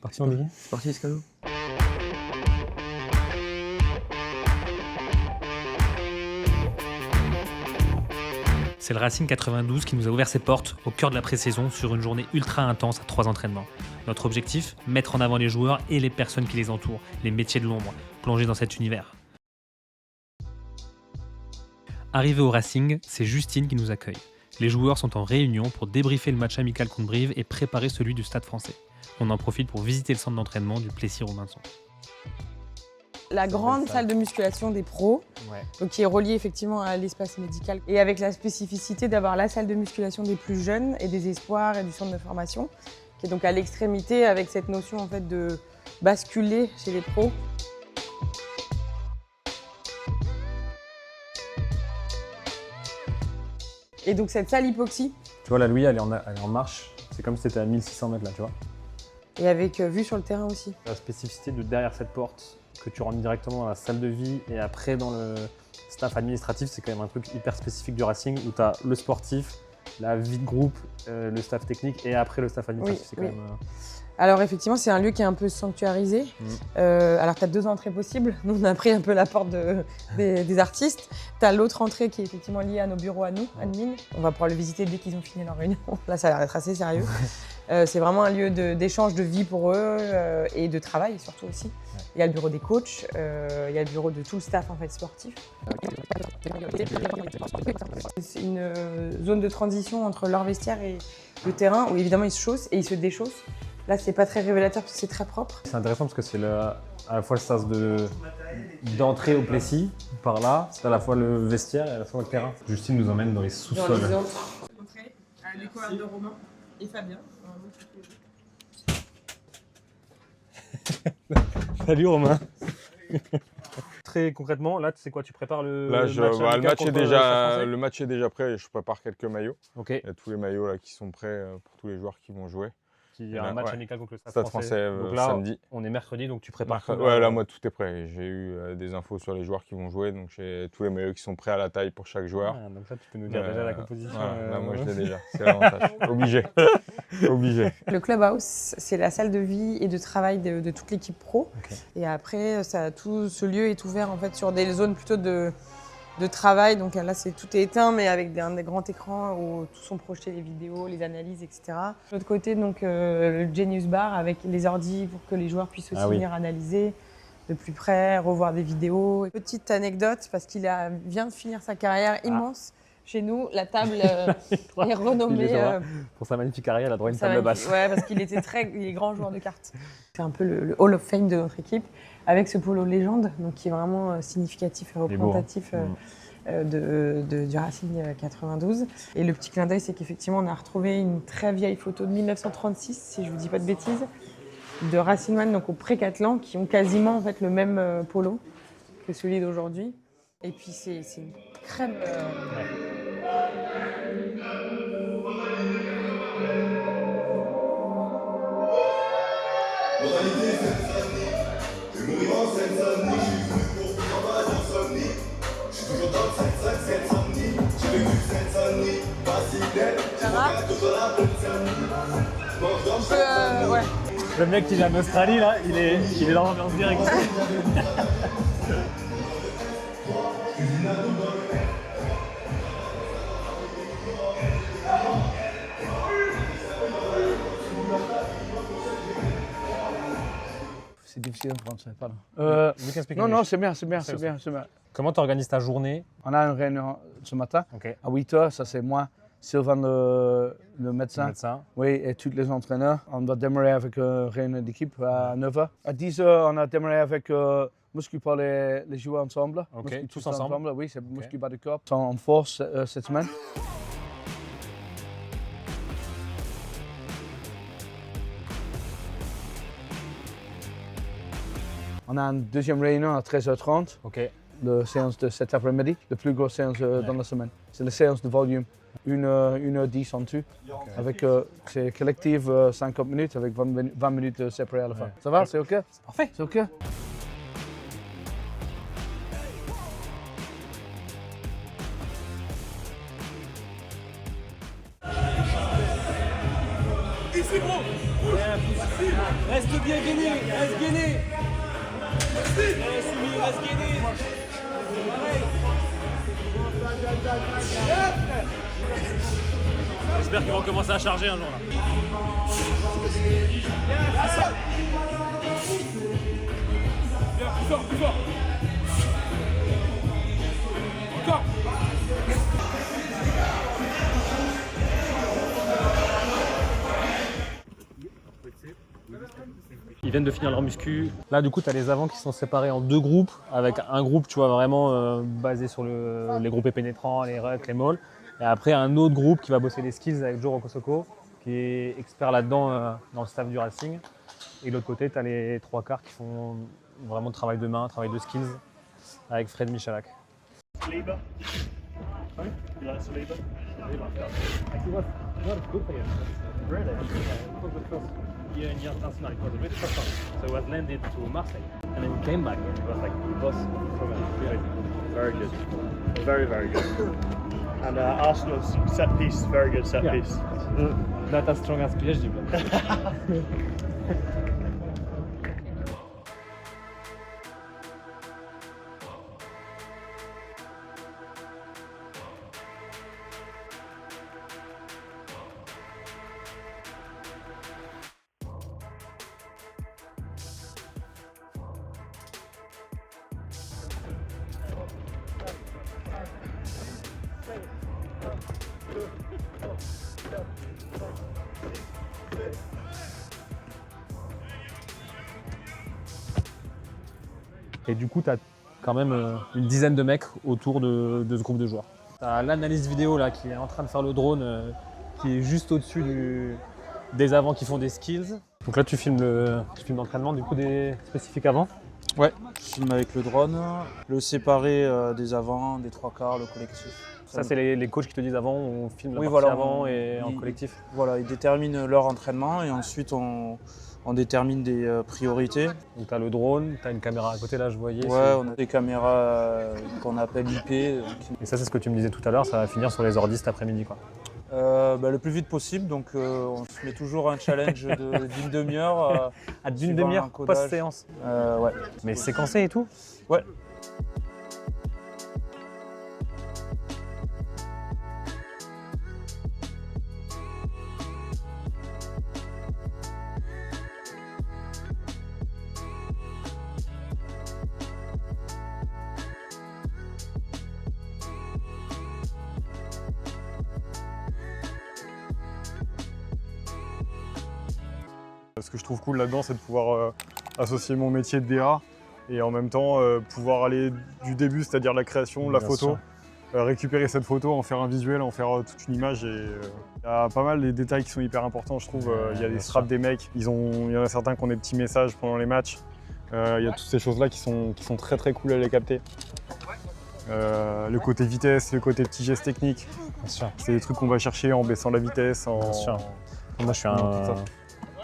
parti mon Biggie. C'est parti, Escalo. C'est le Racing 92 qui nous a ouvert ses portes au cœur de la pré-saison sur une journée ultra intense à 3 entraînements. Notre objectif, mettre en avant les joueurs et les personnes qui les entourent, les métiers de l'ombre, plongés dans cet univers. Arrivé au Racing, c'est Justine qui nous accueille. Les joueurs sont en réunion pour débriefer le match amical contre Brive et préparer celui du Stade Français. On en profite pour visiter le centre d'entraînement du Plessis-Robinson. La grande salle de musculation des pros, donc qui est reliée effectivement à l'espace médical et avec la spécificité d'avoir la salle de musculation des plus jeunes et des espoirs et du centre de formation, qui est donc à l'extrémité avec cette notion en fait de basculer chez les pros. Et donc cette salle hypoxie. Tu vois, la Louis, elle est en marche. C'est comme si c'était à 1600 mètres là, tu vois. Et avec vue sur le terrain aussi. La spécificité de derrière cette porte, que tu rentres directement dans la salle de vie et après dans le staff administratif, c'est quand même un truc hyper spécifique du Racing où tu as le sportif, la vie de groupe, le staff technique et après le staff administratif. Oui, c'est quand oui. même, Alors effectivement, c'est un lieu qui est un peu sanctuarisé. Alors tu as 2 entrées possibles. Nous, on a pris un peu la porte des artistes. Tu as l'autre entrée qui est effectivement liée à nos bureaux à nous, admin. On va pouvoir le visiter dès qu'ils ont fini leur réunion. Là, ça a l'air d'être assez sérieux. C'est vraiment un lieu d'échange de vie pour eux et de travail surtout aussi. Il y a le bureau des coachs, il y a le bureau de tout le staff en fait, sportif. C'est une zone de transition entre leur vestiaire et le terrain où évidemment ils se chaussent et ils se déchaussent. Là, c'est pas très révélateur parce que c'est très propre. C'est intéressant parce que c'est à la fois le sas d'entrée au Plessis, par là, c'est à la fois le vestiaire et à la fois le terrain. Justine nous emmène dans les sous-sols. Dans les autres entrées, à la découverte de Romain et Fabien. Salut Romain. Très concrètement, là, c'est quoi? Tu prépares le Là, match le match est déjà prêt et je prépare quelques maillots. Ok. Il y a tous les maillots là, qui sont prêts pour tous les joueurs qui vont jouer. Il y a un match Ouais. amical contre le Stade français Donc là, samedi. on est mercredi, donc tu prépares. Ouais, là, moi, tout est prêt. J'ai eu des infos sur les joueurs qui vont jouer, donc j'ai tous les maillots qui sont prêts à la taille pour chaque joueur. Ah, donc ça, tu peux nous dire déjà la composition. Là, moi, je l'ai déjà. C'est l'avantage. Obligé. Obligé. Le clubhouse, c'est la salle de vie et de travail de toute l'équipe pro. Okay. Et après, tout ce lieu est ouvert en fait sur des zones plutôt de travail. Donc là, tout est éteint, mais avec des grands écrans où tout sont projetés, les vidéos, les analyses, etc. De l'autre côté, donc le Genius Bar avec les ordis pour que les joueurs puissent aussi venir analyser de plus près, revoir des vidéos. Petite anecdote, parce qu'il vient de finir sa carrière immense. Chez nous, la table est renommée. Pour sa magnifique carrière, il a droit à une table basse. Ouais, parce qu'il il est grand joueur de cartes. C'est un peu le Hall of Fame de notre équipe, avec ce polo légende, donc qui est vraiment significatif et représentatif du Racing 92. Et le petit clin d'œil, c'est qu'effectivement, on a retrouvé une très vieille photo de 1936, si je ne vous dis pas de bêtises, de Racing Man, donc au Pré-Catelan, qui ont quasiment en fait, le même polo que celui d'aujourd'hui. Et puis c'est une crème. Ça va? Ouais. Le mec qui est en Australie, là, il est dans l'ambiance directe. C'est difficile en français, pardon. Non, c'est bien. Comment tu organises ta journée? On a une réunion ce matin à 8h, ça c'est moi, Sylvain le médecin. Oui, et tous les entraîneurs. On va démarrer avec une réunion d'équipe à 9h. À 10h, on a démarré avec Muscu pour les joueurs ensemble. Muscu, tous ensemble? Oui, c'est Muscu bas du corps. Ils sont en force cette semaine. On a une deuxième réunion à 13h30. La séance de cet après-midi, la plus grosse séance dans la semaine. C'est la séance de volume, 1h10 en tout. Avec c'est collectif 50 minutes avec 20 minutes séparées à la fin. Ça va, c'est OK? Parfait. C'est OK? Et c'est bon. Reste bien gainé, reste gainé. Reste gainé. J'espère qu'ils vont commencer à charger un jour là. Plus fort, plus fort. Encore. Ils viennent de finir leur muscu. Là, du coup, tu as les avants qui sont séparés en 2 groupes, avec un groupe, tu vois, vraiment basé sur les groupés pénétrants, les rucks, les mauls. Et après, un autre groupe qui va bosser les skills avec Joe Rokosoko, qui est expert là-dedans dans le staff du Racing. Et de l'autre côté, tu as les 3 quarts qui font vraiment travail de main, travail de skills, avec Fred Michalak. Saliba. Sorry? You like Saliba? Actually, was good for you. Really? Yeah, in your last night it was a really tough one. So it was landed to Marseille, and then he came back and it was like the boss from it. Very good. Very, very good. And Arsenal's set piece, very good set piece. Not as strong as PSG, but... Et du coup, tu as quand même une dizaine de mecs autour de ce groupe de joueurs. Tu as l'analyse vidéo là, qui est en train de faire le drone, qui est juste au-dessus des avants qui font des skills. Donc là, tu filmes l'entraînement du coup des spécifiques avants. Ouais, je filme avec le drone, le séparé des avants, des 3 quarts, le collectif. Ça, c'est les coachs qui te disent avant, on filme la Oui, partie voilà, avant et en collectif. Voilà, ils déterminent leur entraînement et ensuite on détermine des priorités. Donc tu as le drone, tu as une caméra à côté là, je voyais. Ouais, on a des caméras qu'on appelle IP. Et ça, c'est ce que tu me disais tout à l'heure, ça va finir sur les ordis cet après-midi, quoi. Le plus vite possible, donc on se met toujours un challenge d'une demi-heure. D'une demi-heure post-séance. Ouais. Mais séquencé et tout? Ouais. Ce que je trouve cool là-dedans, c'est de pouvoir associer mon métier de DA et en même temps pouvoir aller du début, c'est-à-dire la création, la photo, récupérer cette photo, en faire un visuel, en faire toute une image. Et il y a pas mal de détails qui sont hyper importants, je trouve. Il y a des straps des mecs, il y en a certains qui ont des petits messages pendant les matchs. Il y a toutes ces choses-là qui sont très très cool à les capter. Le côté vitesse, le côté petits gestes techniques, c'est des trucs qu'on va chercher en baissant la vitesse. Moi, je suis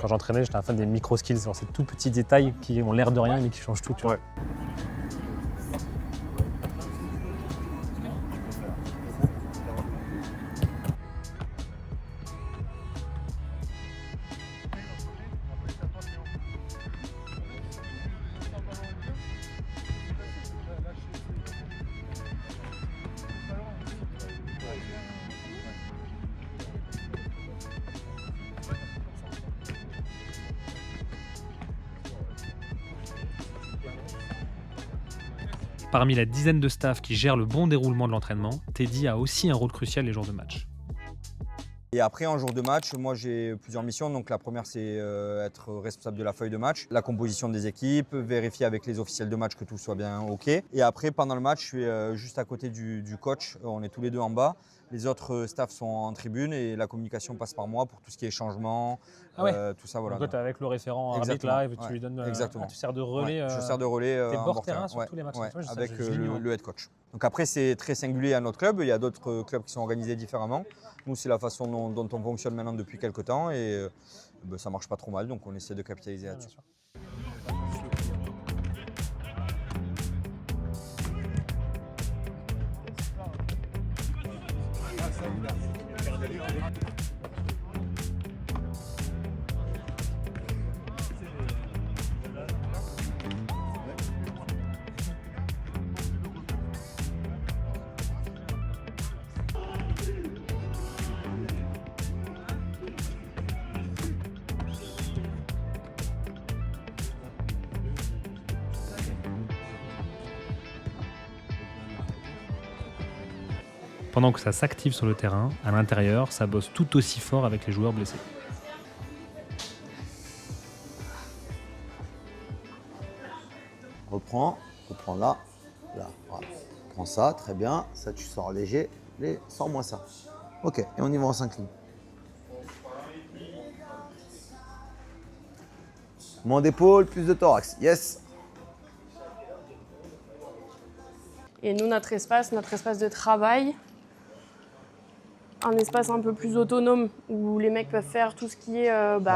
quand j'entraînais, j'étais un fan des micro-skills, ces tout petits détails qui ont l'air de rien mais qui changent tout. Tu vois. Parmi la dizaine de staff qui gèrent le bon déroulement de l'entraînement, Teddy a aussi un rôle crucial les jours de match. Et après, en jour de match, moi j'ai plusieurs missions. Donc la première, c'est être responsable de la feuille de match, la composition des équipes, vérifier avec les officiels de match que tout soit bien OK. Et après, pendant le match, je suis juste à côté du coach. On est tous les deux en bas. Les autres staffs sont en tribune et la communication passe par moi pour tout ce qui est changement, tout ça. Voilà. Donc toi, tu es avec le référent arbitre là et tu lui donnes. Exactement. Tu sers de relais. Je sers de relais. T'es bord terrain sur tous les matchs. Avec le head coach. Donc après, c'est très singulier à notre club. Il y a d'autres clubs qui sont organisés différemment. Nous, c'est la façon dont on fonctionne maintenant depuis quelques temps et ça marche pas trop mal. Donc on essaie de capitaliser là-dessus. Pendant que ça s'active sur le terrain, à l'intérieur, ça bosse tout aussi fort avec les joueurs blessés. Reprends là, voilà. Prends ça, très bien. Ça, tu sors léger. Sors-moi ça. Ok, et on y va en 5 lignes. Moins d'épaule, plus de thorax. Yes. Et nous, notre espace de travail, un espace un peu plus autonome où les mecs peuvent faire tout ce qui est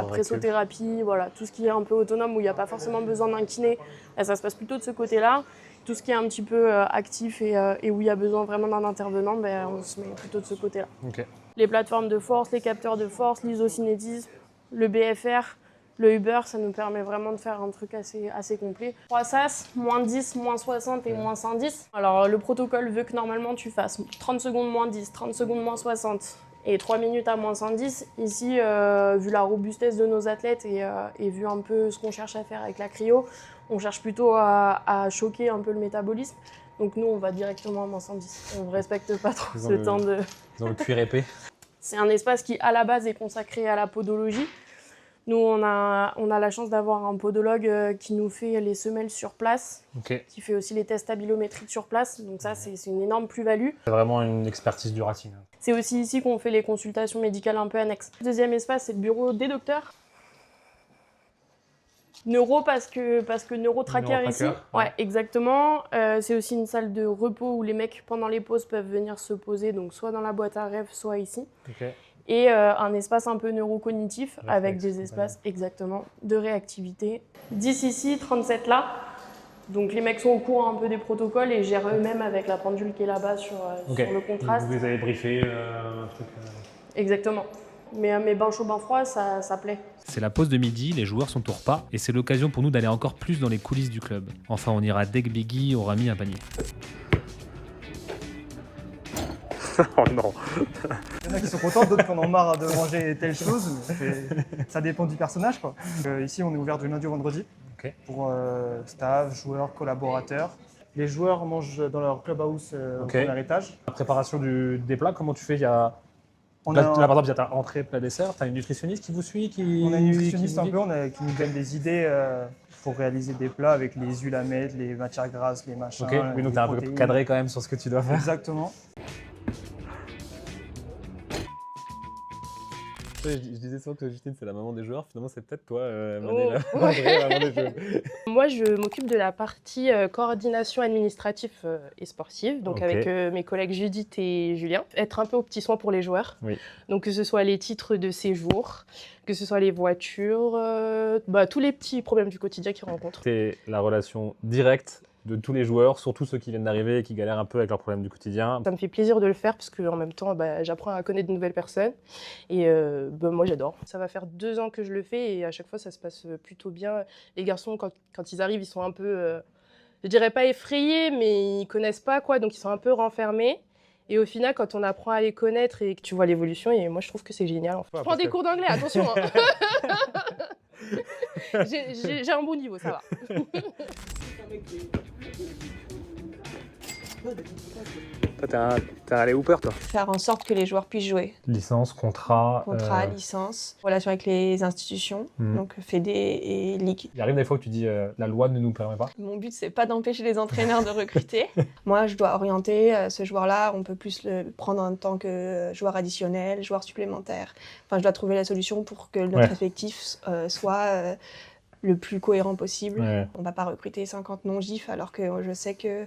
pressothérapie, voilà, tout ce qui est un peu autonome où il n'y a pas forcément besoin d'un kiné. Là, ça se passe plutôt de ce côté-là. Tout ce qui est un petit peu actif et où il y a besoin vraiment d'un intervenant, on se met plutôt de ce côté-là. Okay. Les plateformes de force, les capteurs de force, l'isocinétisme, le BFR, le Uber, ça nous permet vraiment de faire un truc assez complet. 3 SAS, moins 10, moins 60 et moins 110. Alors le protocole veut que normalement tu fasses 30 secondes moins 10, 30 secondes moins 60 et 3 minutes à moins 110. Ici, vu la robustesse de nos athlètes et vu un peu ce qu'on cherche à faire avec la cryo, on cherche plutôt à choquer un peu le métabolisme. Donc nous, on va directement à moins 110. On ne respecte pas trop ce temps de... Ils ont le cuir épais. C'est un espace qui, à la base, est consacré à la podologie. Nous, on a la chance d'avoir un podologue qui nous fait les semelles sur place, qui fait aussi les tests stabilométriques sur place. Donc ça, c'est une énorme plus-value. C'est vraiment une expertise du racing. C'est aussi ici qu'on fait les consultations médicales un peu annexes. Le deuxième espace, c'est le bureau des docteurs. Neuro parce que neurotracker ici. Ouais, exactement. C'est aussi une salle de repos où les mecs, pendant les pauses, peuvent venir se poser, donc soit dans la boîte à rêve, soit ici. Et un espace un peu neurocognitif avec des espaces exactement de réactivité. 10 ici, 37 là. Donc les mecs sont au courant un peu des protocoles et gèrent eux-mêmes avec la pendule qui est là-bas sur le contraste. Vous les avez briefés, un truc... Exactement. Mais bain chaud, bain froid, ça plaît. C'est la pause de midi, les joueurs sont au repas et c'est l'occasion pour nous d'aller encore plus dans les coulisses du club. Enfin, on ira dès que Biggie aura mis un panier. Oh non. Il y en a qui sont contents, d'autres qui en ont marre de manger telle chose. Mais ça dépend du personnage, quoi. Ici, on est ouvert du lundi au vendredi pour staff, joueurs, collaborateurs. Les joueurs mangent dans leur clubhouse au premier étage. La préparation des plats, comment tu fais? Là, par exemple, il y a ta entrée, plat, dessert. Tu as une nutritionniste qui vous suit On a une nutritionniste un peu, qui nous donne des idées pour réaliser des plats avec les huiles à mettre, les matières grasses, les machins. Oui, donc tu es un peu cadré quand même sur ce que tu dois faire. Exactement. Je disais souvent que Justine, c'est la maman des joueurs. Finalement, c'est peut-être toi, Mané, la maman des joueurs. Moi, je m'occupe de la partie coordination administrative et sportive, donc avec mes collègues Judith et Julien. Être un peu au petit soin pour les joueurs. Oui. Donc, que ce soit les titres de séjour, que ce soit les voitures, tous les petits problèmes du quotidien qu'ils rencontrent. C'est la relation directe de tous les joueurs, surtout ceux qui viennent d'arriver et qui galèrent un peu avec leurs problèmes du quotidien. Ça me fait plaisir de le faire parce qu'en même temps, j'apprends à connaître de nouvelles personnes et moi j'adore. Ça va faire 2 ans que je le fais et à chaque fois ça se passe plutôt bien. Les garçons, quand ils arrivent, ils sont un peu, je dirais pas effrayés, mais ils connaissent pas quoi, donc ils sont un peu renfermés. Et au final, quand on apprend à les connaître et que tu vois l'évolution, et moi je trouve que c'est génial. Je prends des cours d'anglais, attention. J'ai un bon niveau, ça va. Toi, t'es un alley hooper, toi. Faire en sorte que les joueurs puissent jouer. Licence, contrat. Licence, relation avec les institutions, donc Fédé et Ligue. Il arrive des fois où tu dis la loi ne nous permet pas. Mon but, c'est pas d'empêcher les entraîneurs de recruter. Moi, je dois orienter ce joueur-là. On peut plus le prendre en tant que joueur additionnel, joueur supplémentaire. Enfin, je dois trouver la solution pour que notre effectif soit le plus cohérent possible. On ne va pas recruter 50 non-gifs alors que je sais que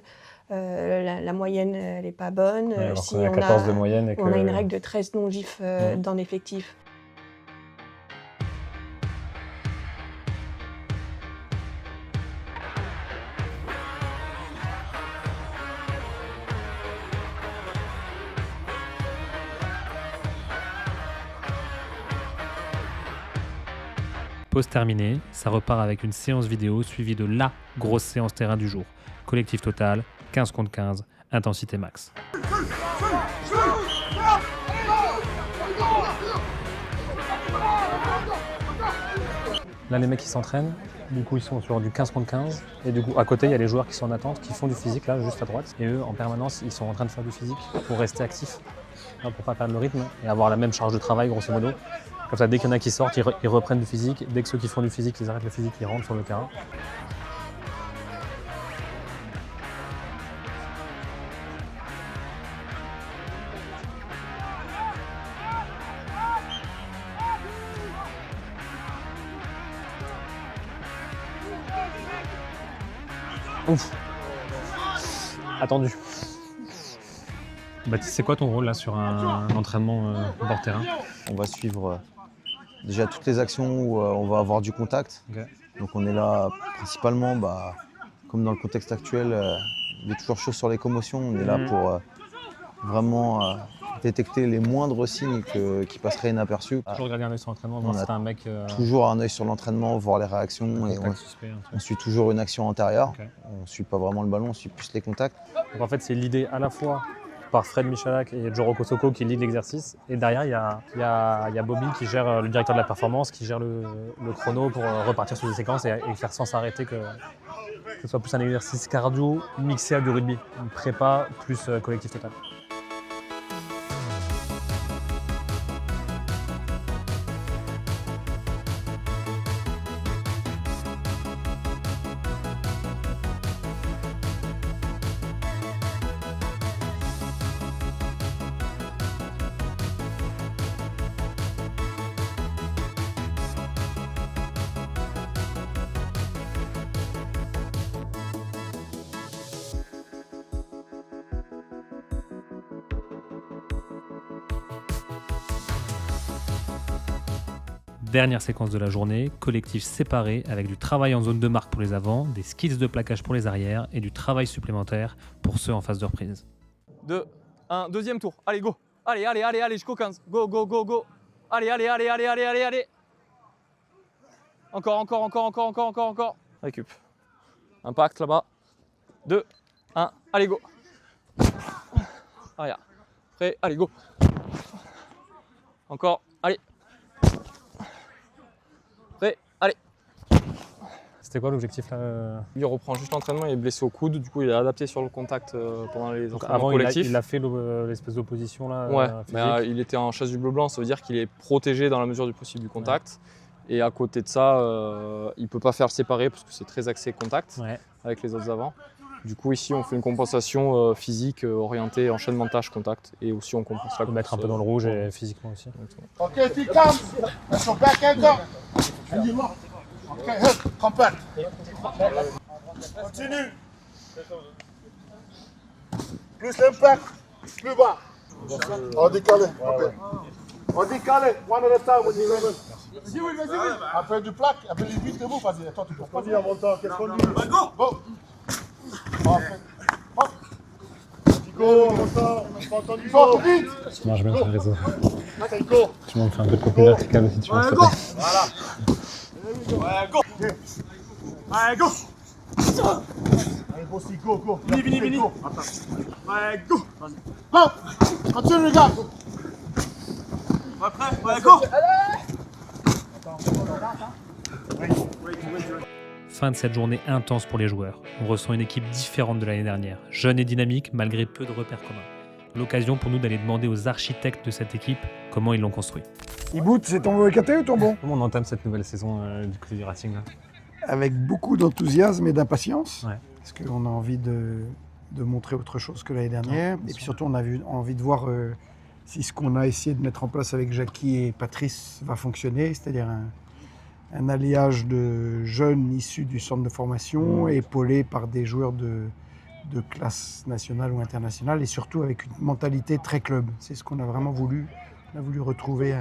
la moyenne n'est pas bonne. Si on a 14 de moyenne on a une règle de 13 non-gifs dans l'effectif. Pause terminée, ça repart avec une séance vidéo suivie de la grosse séance terrain du jour. Collectif total, 15 contre 15, intensité max. Là, les mecs qui s'entraînent, du coup, ils sont sur du 15 contre 15. Et du coup, à côté, il y a les joueurs qui sont en attente, qui font du physique, là, juste à droite. Et eux, en permanence, ils sont en train de faire du physique pour rester actifs, hein, pour pas perdre le rythme et avoir la même charge de travail, grosso modo. Comme ça, dès qu'il y en a qui sortent, ils reprennent du physique. Dès que ceux qui font du physique, ils arrêtent le physique, ils rentrent sur le terrain. Ouf. Attendu. Baptiste, c'est quoi ton rôle là sur un entraînement bord terrain? On va suivre déjà toutes les actions où on va avoir du contact. Okay. Donc on est là principalement, comme dans le contexte actuel, il y a toujours chaud sur les commotions. On est là pour vraiment détecter les moindres signes qui passeraient inaperçus. Toujours garder un œil sur l'entraînement, voir si c'est un mec... Toujours un œil sur l'entraînement, voir les réactions. Et on suit toujours une action antérieure. Okay. On ne suit pas vraiment le ballon, on suit plus les contacts. Donc en fait, c'est l'idée à la fois par Fred Michalak et Joro Kosoko qui lead l'exercice. Et derrière, il y a Bobby qui gère le directeur de la performance, qui gère le chrono pour repartir sur des séquences et faire sans s'arrêter que ce soit plus un exercice cardio mixé à du rugby. Une prépa plus collectif total. Dernière séquence de la journée, collectif séparé avec du travail en zone de marque pour les avants, des skills de plaquage pour les arrières et du travail supplémentaire pour ceux en phase de reprise. 2, 1, deuxième tour. Allez, go. Allez, jusqu'au 15. Go, go, go, go. Allez. Encore. Récup. Impact là-bas. 2, 1, allez, go. Arrière. Prêt, allez, go. Encore, allez. Prêt, allez. C'était quoi l'objectif là? Il reprend juste l'entraînement, il est blessé au coude, du coup il est adapté sur le contact pendant les entraînements avant, collectifs. Il a fait l'espèce d'opposition là. Ouais, mais il était en chasse du bleu-blanc, ça veut dire qu'il est protégé dans la mesure du possible du contact. Ouais. Et à côté de ça, il ne peut pas faire le séparer parce que c'est très axé contact avec les autres avants. Du coup ici on fait une compensation physique orientée enchaînement de tâches contact et aussi on compense la course. Mettre un peu dans le rouge et physiquement aussi. Ok, tu calmes. Elles sont back and go. Ok, compact. Continue. Plus l'impact, plus bas. On décalé. Okay. On décalé. One at a time when you're ready. Vas-y. Après du plaque, après les 8 debout, vas-y. Attends, tu peux pas dire en montant. Qu'est-ce qu'on dit? Go. Go. Hop. Go, montant. Pas entendu. Go, vite. Tu marches bien sur le réseau. Go. Tu m'en fais un peu de copie verticale si tu veux. Go. Voilà. Ouais, go. Allez, go. Allez, Bossi, go. Vini. Attends. Ouais, go. Go. Continue, les gars. Ouais, prêt. Ouais, go. Fin de cette journée intense pour les joueurs. On ressent une équipe différente de l'année dernière, jeune et dynamique malgré peu de repères communs. L'occasion pour nous d'aller demander aux architectes de cette équipe comment ils l'ont construit. Ibout, c'est ton mauvais KT ou ton bon? Comment on entame cette nouvelle saison du côté du Racing là? Avec beaucoup d'enthousiasme et d'impatience, parce qu'on a envie de montrer autre chose que l'année dernière. Et puis surtout, on a envie de voir si ce qu'on a essayé de mettre en place avec Jackie et Patrice va fonctionner, c'est-à-dire un alliage de jeunes issus du centre de formation, épaulés par des joueurs de classe nationale ou internationale, et surtout avec une mentalité très club. C'est ce qu'on a vraiment voulu. On a voulu retrouver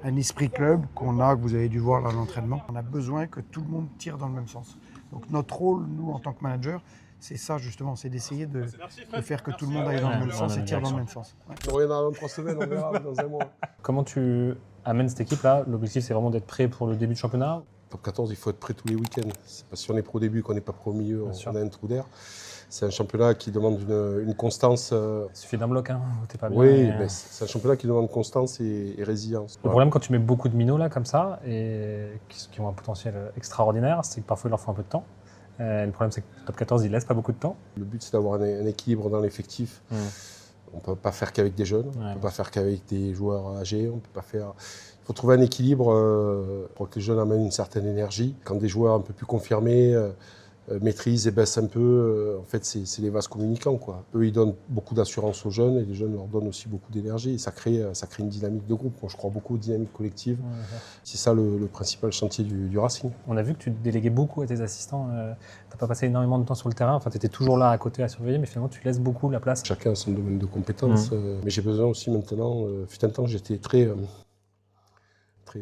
un esprit club que vous avez dû voir dans l'entraînement. On a besoin que tout le monde tire dans le même sens. Donc notre rôle, nous, en tant que manager, c'est ça justement, c'est d'essayer de faire que tout le monde aille dans le même sens et tire dans le même sens. On revient dans 3 semaines, on verra dans un mois. Comment tu amènes cette équipe-là? L'objectif, c'est vraiment d'être prêt pour le début de championnat? Top 14, il faut être prêt tous les week-ends. C'est pas si on est pro au début qu'on n'est pas pro au milieu, on a un trou d'air. C'est un championnat qui demande une constance. Il suffit d'un bloc, hein, où t'es pas bien. Oui, mais c'est un championnat qui demande constance et résilience. Le problème quand tu mets beaucoup de minots là comme ça et qui ont un potentiel extraordinaire, c'est que parfois il leur faut un peu de temps. Le problème c'est que le top 14 il laisse pas beaucoup de temps. Le but c'est d'avoir un équilibre dans l'effectif. On ne peut pas faire qu'avec des jeunes, on ne peut pas faire qu'avec des joueurs âgés, on peut pas faire. Il faut trouver un équilibre pour que les jeunes amènent une certaine énergie. Quand des joueurs un peu plus confirmés maîtrisent et baissent un peu, en fait c'est les vases communicants, quoi. Eux ils donnent beaucoup d'assurance aux jeunes et les jeunes leur donnent aussi beaucoup d'énergie et ça crée une dynamique de groupe. Moi je crois beaucoup aux dynamiques collectives. C'est ça le principal chantier du Racing. On a vu que tu déléguais beaucoup à tes assistants. Tu n'as pas passé énormément de temps sur le terrain, enfin tu étais toujours là à côté à surveiller, mais finalement tu laisses beaucoup la place. Chacun a son domaine de compétences, mais j'ai besoin aussi maintenant, fut un temps j'étais très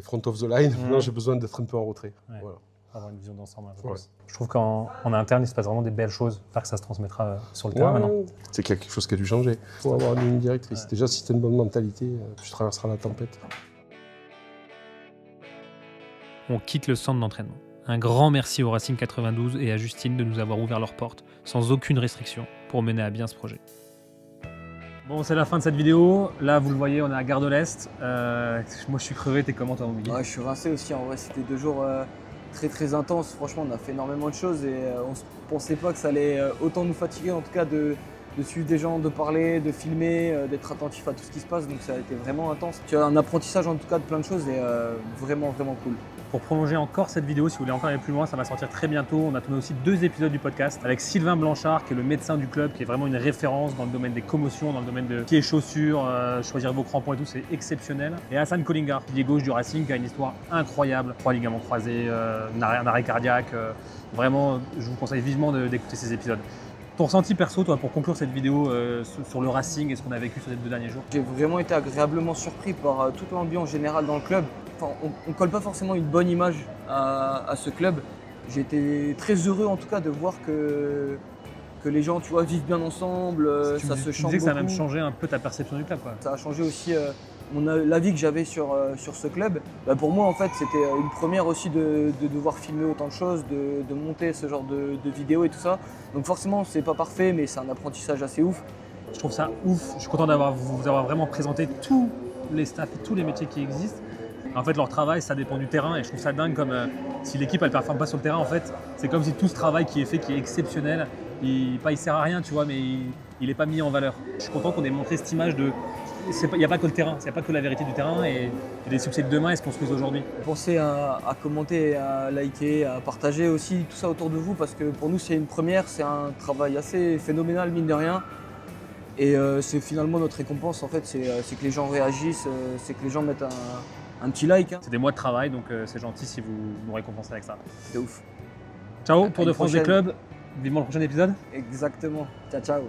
front of the line, maintenant j'ai besoin d'être un peu en retrait. Voilà. Avoir une vision d'ensemble un peu plus. Je trouve qu'en interne, il se passe vraiment des belles choses. J'espère que ça se transmettra sur le terrain maintenant. C'est qu'il y a quelque chose qui a dû changer. Il faut avoir une ligne directrice. Déjà, si tu as une bonne mentalité, tu traverseras la tempête. On quitte le centre d'entraînement. Un grand merci au Racing 92 et à Justine de nous avoir ouvert leurs portes sans aucune restriction pour mener à bien ce projet. Bon, c'est la fin de cette vidéo. Là, vous le voyez, on est à Gare de l'Est. Moi, je suis crevé. T'es comment, toi, Mouguy ? Je suis rincé aussi. En vrai, c'était 2 jours très intenses. Franchement, on a fait énormément de choses et on ne pensait pas que ça allait autant nous fatiguer, en tout cas de suivre des gens, de parler, de filmer, d'être attentif à tout ce qui se passe. Donc ça a été vraiment intense. Tu as un apprentissage en tout cas de plein de choses et vraiment cool. Pour prolonger encore cette vidéo, si vous voulez encore aller plus loin, ça va sortir très bientôt. On a tourné aussi 2 épisodes du podcast avec Sylvain Blanchard, qui est le médecin du club, qui est vraiment une référence dans le domaine des commotions, dans le domaine de pieds et chaussures, choisir vos crampons et tout, c'est exceptionnel. Et Hassan Kolingar, pilier gauche du Racing, qui a une histoire incroyable. 3 ligaments croisés, un arrêt cardiaque. Vraiment, je vous conseille vivement d'écouter ces épisodes. Ton ressenti perso, toi, pour conclure cette vidéo sur le Racing et ce qu'on a vécu sur ces 2 derniers jours? J'ai vraiment été agréablement surpris par toute l'ambiance générale dans le club. Enfin, on ne colle pas forcément une bonne image à ce club. J'ai été très heureux en tout cas de voir que les gens, tu vois, vivent bien ensemble, ça se change beaucoup. Tu disais que ça a même changé un peu ta perception du club, quoi. Ça a changé aussi l'avis que j'avais sur ce club. Pour moi, en fait, c'était une première aussi de devoir filmer autant de choses, de monter ce genre de vidéos et tout ça. Donc forcément, c'est pas parfait, mais c'est un apprentissage assez ouf. Je trouve ça ouf. Je suis content vous avoir vraiment présenté tous les staffs et tous les métiers qui existent. En fait, leur travail, ça dépend du terrain et je trouve ça dingue comme si l'équipe elle performe pas sur le terrain, en fait, c'est comme si tout ce travail qui est fait, qui est exceptionnel, il sert à rien, tu vois, mais il est pas mis en valeur. Je suis content qu'on ait montré cette image de, il n'y a pas que le terrain, il n'y a pas que la vérité du terrain et les succès de demain, ils se construisent aujourd'hui. Pensez à commenter, à liker, à partager aussi tout ça autour de vous parce que pour nous c'est une première, c'est un travail assez phénoménal mine de rien. Et c'est finalement notre récompense en fait, c'est que les gens réagissent, c'est que les gens mettent un petit like. C'est des mois de travail, donc c'est gentil si vous nous récompensez avec ça. C'est ouf. Ciao, Tour de France des clubs. Vivement le prochain épisode. Exactement. Ciao. Ciao.